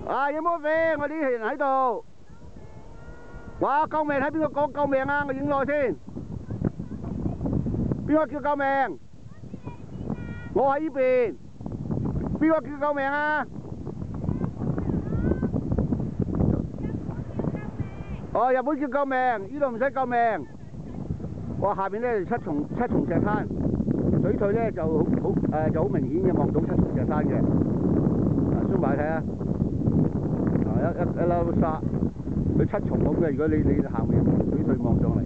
啊！有冇飛？我哋啲人喺度。哇！救命！喺邊個講救命啊？我影落先。邊個叫救命？我喺呢邊。邊個叫救命啊？哦，日本叫救命，呢度唔使救命。哇！下邊咧七重石灘，水退咧就好明顯嘅望到七重石灘嘅。縮埋睇下，一粒沙，佢七重咁嘅。如果你行面水退望上嚟，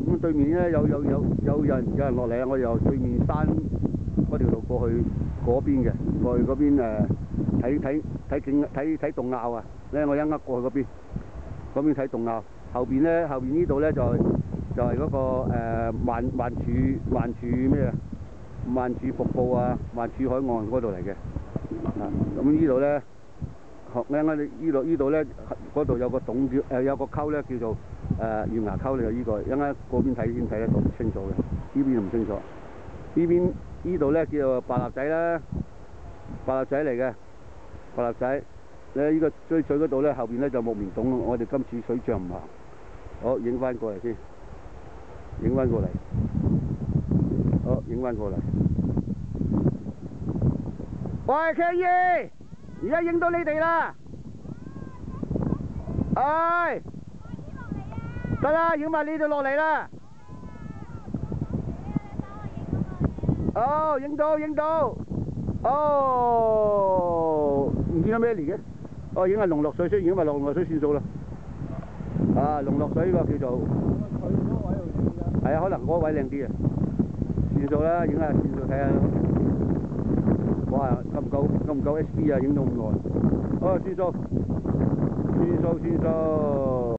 咁對面咧有人落嚟啊！我由對面山嗰條路過去嗰邊嘅，過去嗰邊睇洞坳啊！咧我一過去嗰邊睇洞坳，後邊呢度咧就係嗰個萬柱咩啊？萬柱瀑布啊，萬柱海岸嗰度嚟嘅。咁呢度咧，呢度咧嗰度有個洞有個溝咧叫做月牙溝，你就呢個，一陣嗰邊睇先睇得到清楚嘅，呢邊唔清楚。呢度咧叫做白蠟仔啦，白蠟仔嚟嘅，白蠟仔。咧呢個追水嗰度咧，後邊咧就木棉洞，我哋今次水漲唔行。好，影翻過嚟先，影翻過嚟。好，影翻過嚟。喂 ，K 二，而家影到你哋啦。唉，得啦，影埋你哋落嚟啦。哦，影到。哦，唔知係咩嚟嘅？哦，影下龍落水先，影埋龍落水算數啦。啊，龍落水呢個叫做。佢嗰位度影㗎。係啊，可能嗰位靚啲啊。算數啦，影下算數睇下。哇，夠唔夠 SB 啊？影到咁耐。哦，算數。